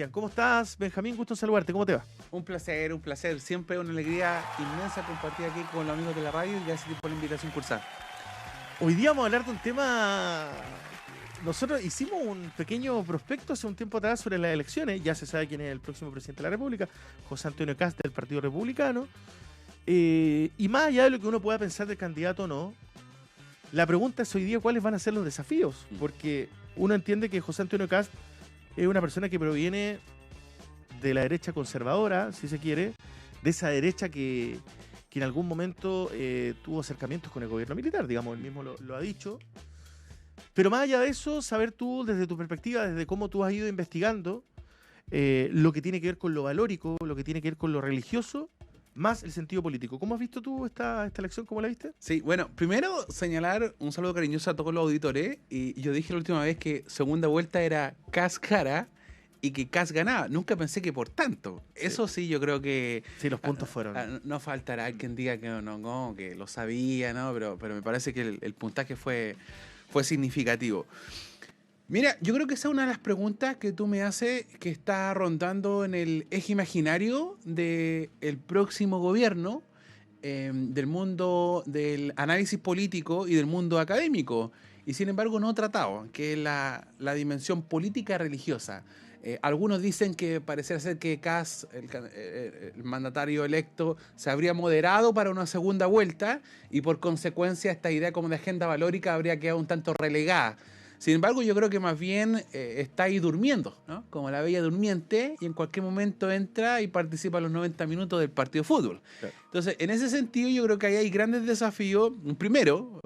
¿Cómo estás, Benjamín? Gusto en saludarte. ¿Cómo te va? Un placer, un placer. Siempre una alegría inmensa compartir aquí con los amigos de la radio y gracias por la invitación cursar. Hoy día vamos a hablar de un tema. Nosotros hicimos un pequeño prospecto hace un tiempo atrás sobre las elecciones. Ya se sabe quién es el próximo presidente de la República, José Antonio Kast, del Partido Republicano. Y más allá de lo que uno pueda pensar del candidato o no, la pregunta es hoy día cuáles van a ser los desafíos. Porque uno entiende que José Antonio Kast es una persona que proviene de la derecha conservadora, si se quiere, de esa derecha que en algún momento tuvo acercamientos con el gobierno militar, digamos, él mismo lo ha dicho. Pero más allá de eso, saber tú, desde tu perspectiva, desde cómo tú has ido investigando lo que tiene que ver con lo valórico, lo que tiene que ver con lo religioso, más el sentido político. ¿Cómo has visto tú esta elección? ¿Cómo la viste? Sí, bueno, primero señalar un saludo cariñoso a todos los auditores. Y yo dije la última vez que segunda vuelta era Kast cara y que Kast ganaba. Nunca pensé que por tanto. Sí. Eso sí, yo creo que... Sí, los puntos fueron... no faltará quien diga que no, que lo sabía, ¿no? Pero me parece que el puntaje fue significativo. Mira, yo creo que esa es una de las preguntas que tú me haces que está rondando en el eje imaginario del próximo gobierno, del mundo del análisis político y del mundo académico, y sin embargo no tratado, que es la dimensión política religiosa. Algunos dicen que pareciera ser que Kast, el mandatario electo, se habría moderado para una segunda vuelta y por consecuencia esta idea como de agenda valórica habría quedado un tanto relegada. Sin embargo, yo creo que más bien está ahí durmiendo, ¿no? Como la bella durmiente, y en cualquier momento entra y participa en los 90 minutos del partido de fútbol. Claro. Entonces, en ese sentido, yo creo que ahí hay grandes desafíos. Primero,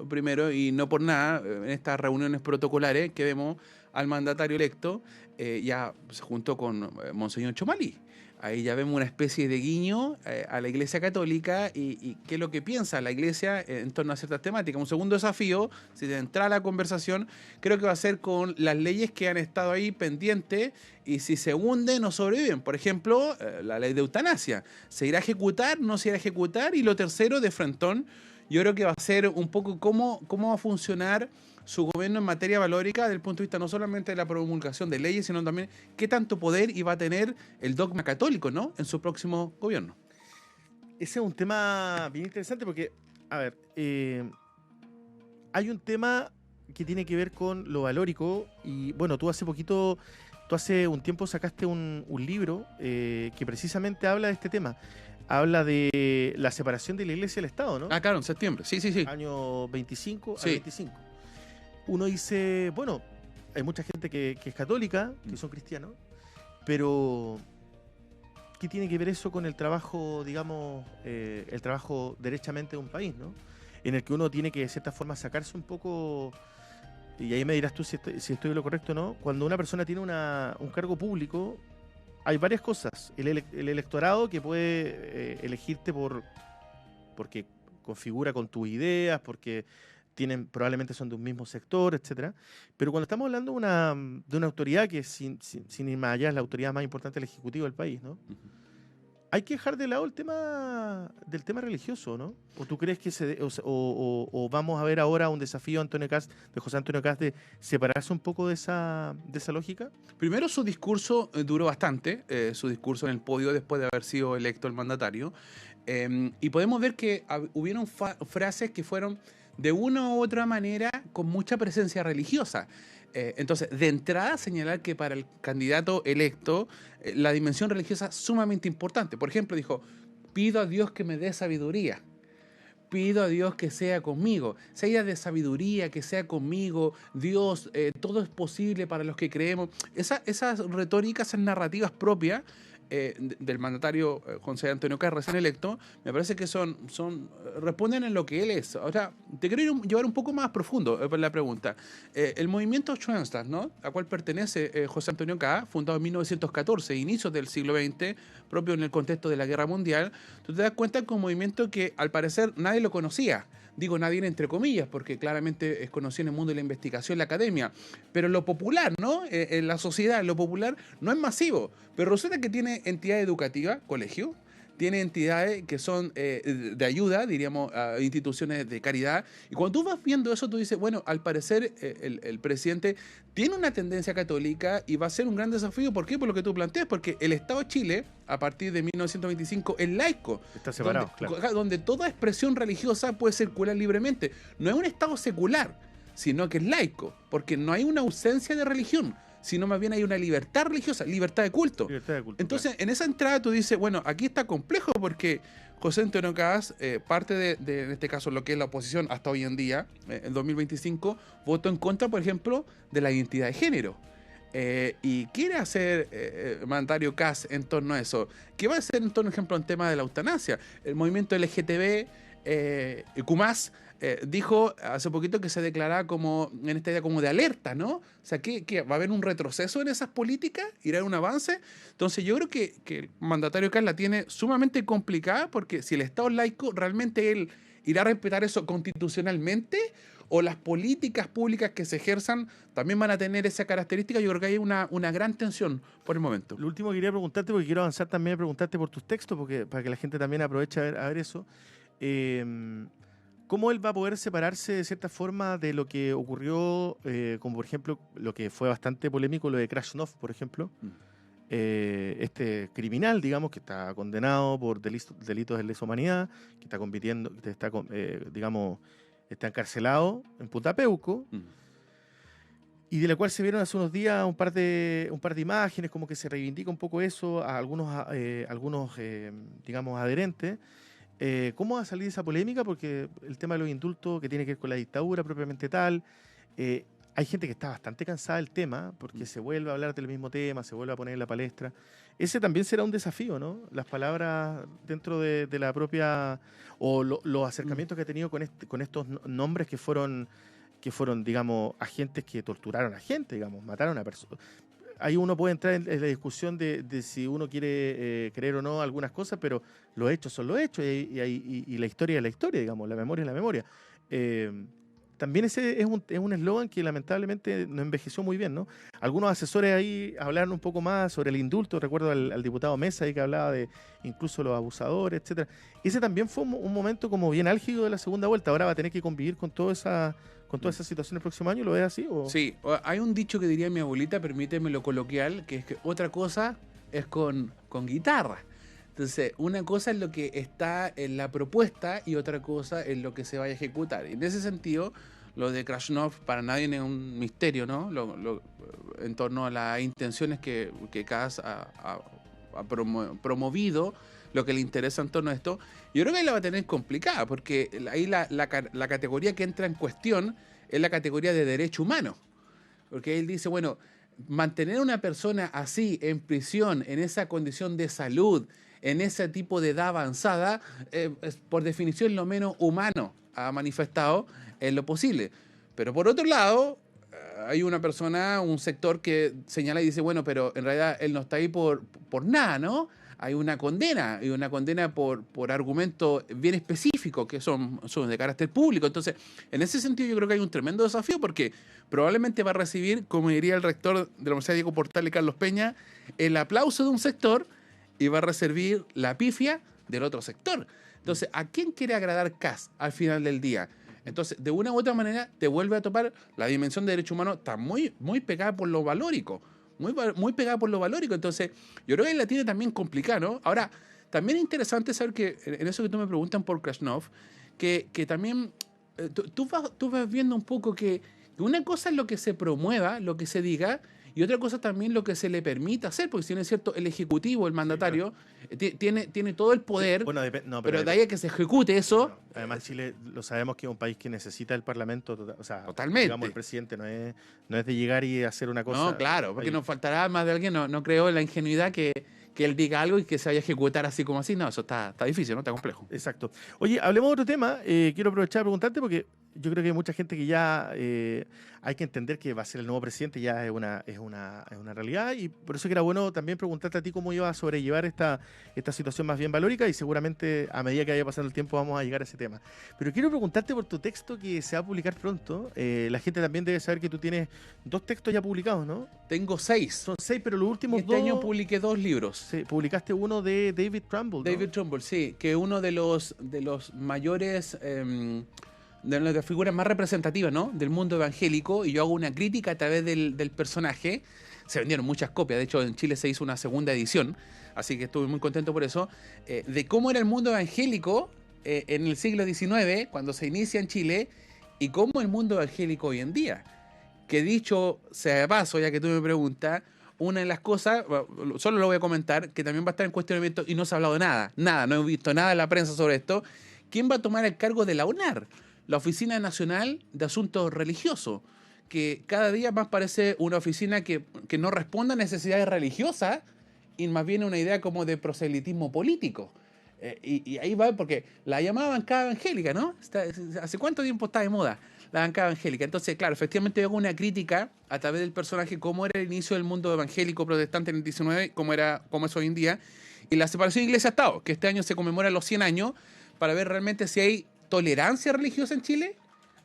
y no por nada, en estas reuniones protocolares que vemos al mandatario electo, ya junto con Monseñor Chomalí. Ahí ya vemos una especie de guiño a la Iglesia Católica y qué es lo que piensa la Iglesia en torno a ciertas temáticas. Un segundo desafío, si de entrar a la conversación, creo que va a ser con las leyes que han estado ahí pendientes y si se hunden o sobreviven. Por ejemplo, la ley de eutanasia. ¿Se irá a ejecutar? ¿No se irá a ejecutar? Y lo tercero, de frentón, yo creo que va a ser un poco cómo va a funcionar su gobierno en materia valórica desde el punto de vista no solamente de la promulgación de leyes, sino también qué tanto poder iba a tener el dogma católico, ¿no?, en su próximo gobierno. Ese es un tema bien interesante porque, a ver, hay un tema que tiene que ver con lo valórico y, bueno, tú hace un tiempo sacaste un libro que precisamente habla de este tema. Habla de la separación de la Iglesia y el Estado, ¿no? Ah, claro, en septiembre, sí. Año 25 sí. a 25. Uno dice, bueno, hay mucha gente que es católica, que son cristianos, pero ¿qué tiene que ver eso con el trabajo, digamos, el trabajo derechamente de un país, ¿no? En el que uno tiene que, de cierta forma, sacarse un poco, y ahí me dirás tú si estoy en lo correcto o no, cuando una persona tiene un cargo público, hay varias cosas. El electorado que puede elegirte porque configura con tus ideas, porque probablemente son de un mismo sector, etcétera. Pero cuando estamos hablando de una autoridad que sin ir más allá es la autoridad más importante del Ejecutivo del país, ¿no? Uh-huh. Hay que dejar de lado el tema religioso, ¿no? ¿O tú crees que o vamos a ver ahora un desafío de José Antonio Kast de separarse un poco de esa lógica? Primero, su discurso duró bastante, su discurso en el podio después de haber sido electo el mandatario. Y podemos ver que hubieron frases que fueron de una u otra manera con mucha presencia religiosa. Entonces, de entrada, señalar que para el candidato electo la dimensión religiosa es sumamente importante. Por ejemplo, dijo, pido a Dios que me dé sabiduría. Pido a Dios que sea conmigo. Sea de sabiduría, que sea conmigo. Dios, todo es posible para los que creemos. Esas retóricas, esas narrativas propias del mandatario José Antonio Kast, recién electo, me parece que responden en lo que él es. Ahora, te quiero llevar un poco más profundo por la pregunta. El movimiento Schoenstatt, ¿no?, a cual pertenece José Antonio Kast, fundado en 1914, inicios del siglo XX, propio en el contexto de la Guerra Mundial, tú te das cuenta que es un movimiento que al parecer nadie lo conocía. Digo nadie entre comillas, porque claramente es conocido en el mundo de la investigación, la academia, pero lo popular, ¿no?, en la sociedad, lo popular no es masivo, pero resulta que tiene entidad educativa, colegio, tiene entidades que son de ayuda, diríamos, a instituciones de caridad. Y cuando tú vas viendo eso, tú dices, bueno, al parecer el presidente tiene una tendencia católica y va a ser un gran desafío. ¿Por qué? Por lo que tú planteas, porque el Estado de Chile, a partir de 1925, es laico. Está separado, donde toda expresión religiosa puede circular libremente. No es un Estado secular, sino que es laico, porque no hay una ausencia de religión, sino más bien hay una libertad religiosa, libertad de culto. Libertad de culto. Entonces, en esa entrada tú dices, bueno, aquí está complejo porque José Antonio Caz, parte de, en este caso, lo que es la oposición hasta hoy en día, en 2025, votó en contra, por ejemplo, de la identidad de género. Y quiere hacer mandatario Caz en torno a eso. ¿Qué va a hacer en torno, por ejemplo, al tema de la eutanasia? El movimiento LGTB, Q+, dijo hace poquito que se declaraba como, en esta idea como de alerta, ¿no? O sea, ¿qué va a haber un retroceso en esas políticas? ¿Irá a un avance? Entonces yo creo que el mandatario Caz la tiene sumamente complicada, porque si el Estado es laico, ¿realmente él irá a respetar eso constitucionalmente? ¿O las políticas públicas que se ejerzan también van a tener esa característica? Yo creo que hay una gran tensión por el momento. Lo último que quería preguntarte, porque quiero avanzar también a preguntarte por tus textos, porque para que la gente también aproveche a ver eso. ¿Cómo él va a poder separarse de cierta forma de lo que ocurrió, como por ejemplo, lo que fue bastante polémico, lo de Krasnov, por ejemplo? Este criminal, digamos, que está condenado por delitos de lesa humanidad, que está compitiendo, que está, digamos, está encarcelado en Putapeuco, y de la cual se vieron hace unos días un par de imágenes, como que se reivindica un poco eso a algunos digamos, adherentes. ¿Cómo va a salir esa polémica? Porque el tema de los indultos, que tiene que ver con la dictadura propiamente tal, hay gente que está bastante cansada del tema, porque se vuelve a hablar del mismo tema, se vuelve a poner en la palestra. Ese también será un desafío, ¿no? Las palabras dentro de la propia, o los acercamientos que ha tenido con estos nombres que fueron, digamos, agentes que torturaron a gente, digamos, mataron a personas. Ahí uno puede entrar en la discusión de si uno quiere creer o no algunas cosas, pero los hechos son los hechos y la historia es la historia, digamos, la memoria es la memoria. También ese es un eslogan que lamentablemente no envejeció muy bien, ¿no? Algunos asesores ahí hablaron un poco más sobre el indulto. Recuerdo al diputado Mesa ahí que hablaba de incluso los abusadores, etcétera. Ese también fue un momento como bien álgido de la segunda vuelta. Ahora va a tener que convivir con toda esa situación el próximo año. ¿Lo ves así? ¿O? Sí, hay un dicho que diría mi abuelita, permíteme lo coloquial, que es que otra cosa es con guitarra. Entonces, una cosa es lo que está en la propuesta y otra cosa es lo que se vaya a ejecutar. Y en ese sentido, lo de Krasnov para nadie es un misterio, ¿no? En torno a las intenciones que Caz ha promovido, lo que le interesa en torno a esto. Yo creo que ahí la va a tener complicada, porque ahí la categoría que entra en cuestión es la categoría de derecho humano. Porque él dice, bueno, mantener a una persona así en prisión, en esa condición de salud, en ese tipo de edad avanzada, es por definición lo menos humano, ha manifestado en lo posible. Pero por otro lado, hay una persona, un sector que señala y dice, bueno, pero en realidad él no está ahí por nada, ¿no? Hay una condena, por argumentos bien específicos que son de carácter público. Entonces, en ese sentido yo creo que hay un tremendo desafío, porque probablemente va a recibir, como diría el rector de la Universidad Diego Portales, Carlos Peña, el aplauso de un sector y va a recibir la pifia del otro sector. Entonces, ¿a quién quiere agradar Caz al final del día? Entonces, de una u otra manera, te vuelve a topar la dimensión de derecho humano, está muy, muy pegada por lo valórico. Muy pegada por lo valórico. Entonces, yo creo que la tiene también complicada, ¿no? Ahora, también es interesante saber que, en eso que tú me preguntan por Krasnov, que también tú vas viendo un poco que una cosa es lo que se promueva, lo que se diga, y otra cosa también lo que se le permita hacer, porque si no es cierto, el ejecutivo, el mandatario, sí, claro, tiene todo el poder, sí, bueno, pero de ahí a que se ejecute eso... Bueno, además Chile, lo sabemos que es un país que necesita el Parlamento, o sea, totalmente. Digamos, el presidente no es de llegar y hacer una cosa... No, claro, porque nos faltará más de alguien, no creo en la ingenuidad que él diga algo y que se vaya a ejecutar así como así. No, eso está difícil, ¿no? Está complejo. Exacto. Oye, hablemos de otro tema. Quiero aprovechar a preguntarte porque yo creo que hay mucha gente que ya hay que entender que va a ser el nuevo presidente, ya es una realidad, y por eso que era bueno también preguntarte a ti cómo ibas a sobrellevar esta situación más bien valórica, y seguramente a medida que vaya pasando el tiempo vamos a llegar a ese tema. Pero quiero preguntarte por tu texto que se va a publicar pronto. La gente también debe saber que tú tienes 2 textos ya publicados, ¿no? Tengo 6. Son 6, pero los últimos Este 2... año publiqué 2 libros. Sí, publicaste uno de David Trumbull, ¿no? David Trumbull, sí, que es uno de los mayores, de las figuras más representativas, ¿no?, del mundo evangélico, y yo hago una crítica a través del personaje. Se vendieron muchas copias, de hecho en Chile se hizo una segunda edición, así que estuve muy contento por eso, de cómo era el mundo evangélico en el siglo XIX, cuando se inicia en Chile, y cómo el mundo evangélico hoy en día. Que dicho sea de paso, ya que tú me preguntas, una de las cosas, solo lo voy a comentar, que también va a estar en cuestionamiento y no se ha hablado de nada, no he visto nada en la prensa sobre esto. ¿Quién va a tomar el cargo de la UNAR? La Oficina Nacional de Asuntos Religiosos, que cada día más parece una oficina que no responde a necesidades religiosas y más bien una idea como de proselitismo político. Y ahí va, porque la llamaban bancada evangélica, ¿no? ¿Hace cuánto tiempo está de moda la bancada evangélica? Entonces, claro, efectivamente hago una crítica a través del personaje, cómo era el inicio del mundo evangélico protestante en el 19, cómo es hoy en día, y la separación Iglesia-Estado, que este año se conmemora los 100 años, para ver realmente si hay tolerancia religiosa en Chile,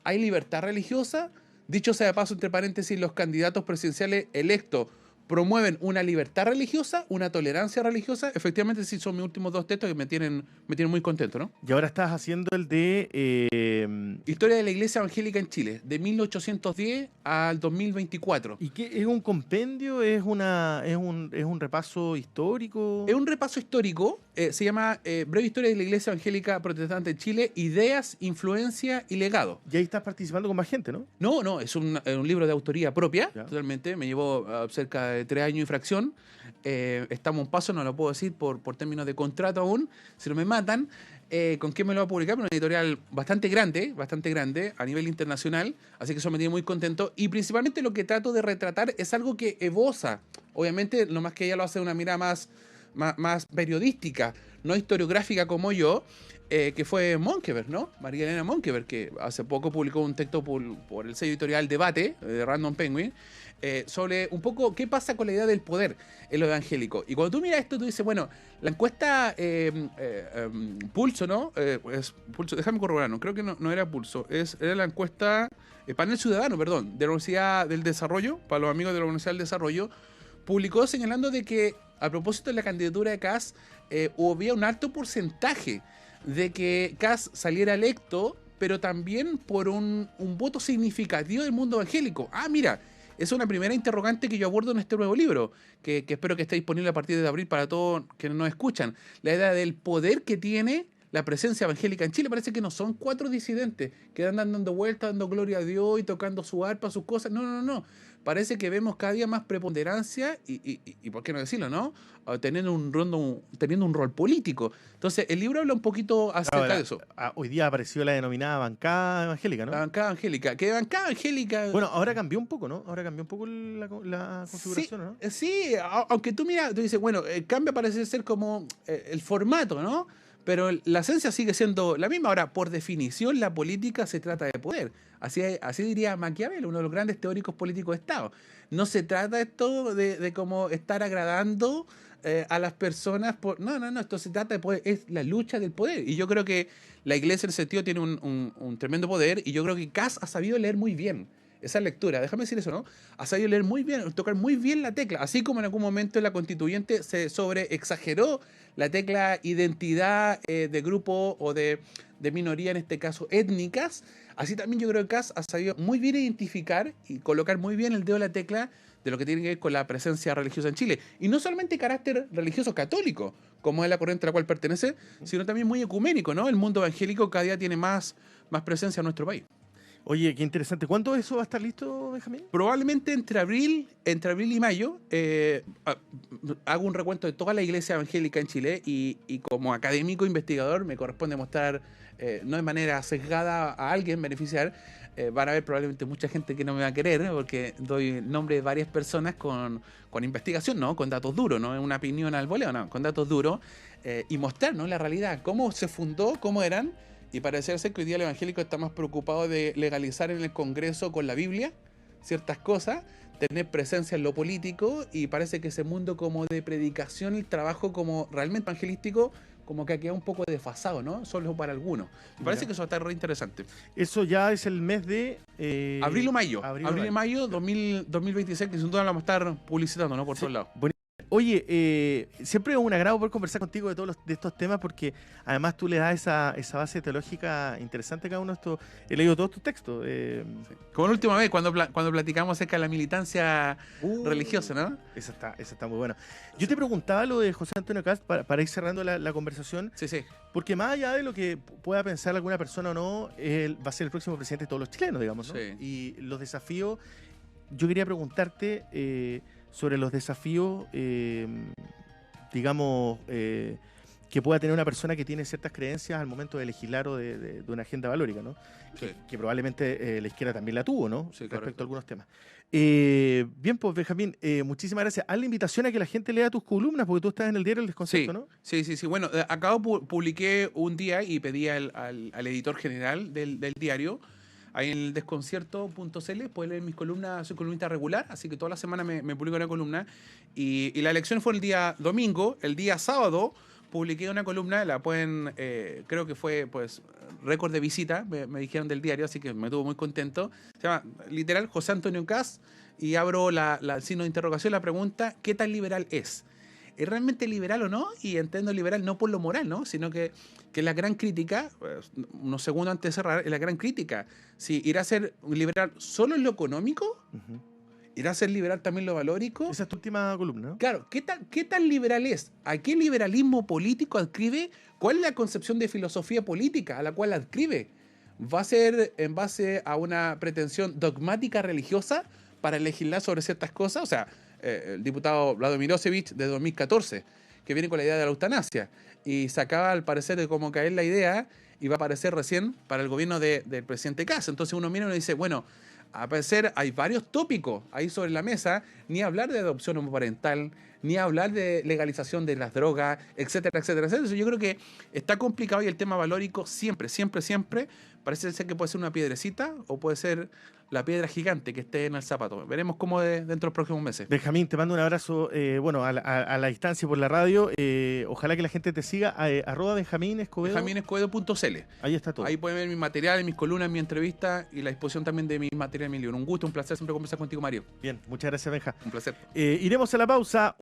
hay libertad religiosa. Dicho sea de paso, entre paréntesis, los candidatos presidenciales electos promueven una libertad religiosa, una tolerancia religiosa. Efectivamente, sí, son mis últimos 2 textos que me tienen muy contento, ¿no? Y ahora estás haciendo el de... Historia de la Iglesia Evangélica en Chile, de 1810 al 2024. ¿Y qué es un compendio? ¿Es un repaso histórico? Es un repaso histórico, se llama Breve Historia de la Iglesia Evangélica Protestante en Chile, Ideas, Influencia y Legado. Y ahí estás participando con más gente, ¿no? No, es un libro de autoría propia, Ya. totalmente. Me llevó cerca de 3 años y fracción. Estamos a un paso, no lo puedo decir por términos de contrato aún, si no me matan. ¿Con qué me lo va a publicar? Una editorial bastante grande a nivel internacional, así que eso me tiene muy contento. Y principalmente lo que trato de retratar es algo que esboza, obviamente, lo más que ella lo hace de una mirada más periodística, no historiográfica como yo, que fue Monkeberg, ¿no? María Elena Monkeberg, que hace poco publicó un texto por el sello editorial Debate, de Random Penguin, sobre un poco qué pasa con la idea del poder en lo evangélico. Y cuando tú miras esto, tú dices, bueno, la encuesta Pulso, ¿no? Pulso, déjame corroborar, no creo que no era Pulso, era la encuesta Panel Ciudadano, perdón, de la Universidad del Desarrollo, para los amigos de la Universidad del Desarrollo, publicó señalando de que a propósito de la candidatura de Kast, había un alto porcentaje de que Kast saliera electo, pero también por un voto significativo del mundo evangélico. Ah, mira, es una primera interrogante que yo abordo en este nuevo libro, que espero que esté disponible a partir de abril para todos quienes nos escuchan. La idea del poder que tiene la presencia evangélica en Chile. Parece que no son 4 disidentes que andan dando vueltas, dando gloria a Dios y tocando su arpa, sus cosas. No. Parece que vemos cada día más preponderancia y ¿por qué no decirlo, no? Teniendo un rol político. Entonces, el libro habla un poquito acerca de eso. Hoy día apareció la denominada bancada evangélica, ¿no? La bancada evangélica. ¿Qué bancada evangélica? Bueno, ahora cambió un poco, ¿no? Ahora cambió un poco la configuración, ¿no? Sí, aunque tú dices, bueno, el cambio parece ser como el formato, ¿no? Pero la esencia sigue siendo la misma. Ahora, por definición, la política se trata de poder. Así diría Maquiavelo, uno de los grandes teóricos políticos de Estado. No se trata esto de como estar agradando a las personas. No, esto se trata de poder, es la lucha del poder. Y yo creo que la Iglesia en ese sentido tiene un tremendo poder, y yo creo que Kast ha sabido leer muy bien esa lectura, déjame decir eso, ¿no? Ha sabido leer muy bien, tocar muy bien la tecla, así como en algún momento en la constituyente se sobreexageró la tecla identidad de grupo o de minoría, en este caso étnicas, así también yo creo que Kast ha sabido muy bien identificar y colocar muy bien el dedo en la tecla de lo que tiene que ver con la presencia religiosa en Chile. Y no solamente carácter religioso católico, como es la corriente a la cual pertenece, sino también muy ecuménico, ¿no? El mundo evangélico cada día tiene más presencia en nuestro país. Oye, qué interesante. ¿Cuándo eso va a estar listo, Benjamín? Probablemente entre abril y mayo. Hago un recuento de toda la iglesia evangélica en Chile y como académico investigador me corresponde mostrar, no de manera sesgada a alguien, beneficiar. Van a haber probablemente mucha gente que no me va a querer, porque doy nombre de varias personas con investigación, ¿no? Con datos duros, no es una opinión al voleo, no, con datos duros, y mostrar, ¿no? La realidad, cómo se fundó, cómo eran, y parece ser que hoy día el evangélico está más preocupado de legalizar en el Congreso con la Biblia ciertas cosas, tener presencia en lo político, y parece que ese mundo como de predicación, el trabajo como realmente evangelístico, como que ha quedado un poco desfasado, ¿no? Solo para algunos. Me parece que eso está re interesante. Eso ya es el mes de... Abril o mayo. Abril Abril o y mayo 2026, que sin duda lo vamos a estar publicitando, ¿no? Por Sí, todos lados. Oye, siempre es un agrado poder conversar contigo de de estos temas, porque además tú le das esa base teológica interesante a cada uno de estos. He leído todos tus textos. Sí. Como la última vez, cuando platicamos acerca de la militancia religiosa, ¿no? Esa está muy buena. Yo te preguntaba lo de José Antonio Kast para ir cerrando la conversación, Sí, sí. porque más allá de lo que pueda pensar alguna persona o no, él va a ser el próximo presidente de todos los chilenos, digamos, ¿no? Sí. Y los desafíos, yo quería preguntarte sobre los desafíos, digamos, que pueda tener una persona que tiene ciertas creencias al momento de legislar o de una agenda valórica, ¿no? Sí. Que probablemente la izquierda también la tuvo, ¿no? Sí, Respecto correcto. a algunos temas. Bien, pues Benjamín, muchísimas gracias. Haz la invitación a que la gente lea tus columnas, porque tú estás en el diario El Desconcepto, ¿no? Sí. Bueno, acá publiqué un día y pedí al editor general del diario, ahí en el desconcierto.cl, puede leer mis columnas, soy columnista regular, así que toda la semana me publico una columna. Y la elección fue el día domingo. El día sábado publiqué una columna, la pueden, creo que fue pues récord de visita, me dijeron del diario, así que me tuvo muy contento. Se llama literal José Antonio Kast, y abro el signo de interrogación, la pregunta: ¿qué tan liberal es? ¿Es realmente liberal o no? Y entiendo liberal no por lo moral, ¿no? Sino que la gran crítica, unos segundos antes de cerrar, es la gran crítica. Si irá a ser liberal solo en lo económico, Ujú. irá a ser liberal también en lo valórico. Esa es tu última columna, ¿no? Claro, ¿qué tan liberal es? ¿A qué liberalismo político adscribe? ¿Cuál es la concepción de filosofía política a la cual adscribe? ¿Va a ser en base a una pretensión dogmática religiosa para legislar sobre ciertas cosas? O sea, el diputado Vlado Milosevic de 2014, que viene con la idea de la eutanasia, y se acaba al parecer de como caer la idea, y va a aparecer recién para el gobierno del presidente Kast. Entonces uno mira y uno dice, bueno, a parecer hay varios tópicos ahí sobre la mesa, ni hablar de adopción homoparental, ni hablar de legalización de las drogas, etcétera, etcétera, etcétera. Entonces yo creo que está complicado, y el tema valórico siempre parece ser que puede ser una piedrecita o puede ser la piedra gigante que esté en el zapato. Veremos cómo dentro de los próximos meses. Benjamín, te mando un abrazo, a la distancia por la radio. Ojalá que la gente te siga, @ Benjamín Escobedo. BenjamínEscobedo.cl. Ahí está todo. Ahí pueden ver mi material, mis columnas, mi entrevista y la disposición también de mi material, mi libro. Un gusto, un placer siempre conversar contigo, Mario. Bien, muchas gracias, Benja. Un placer. Iremos a la pausa.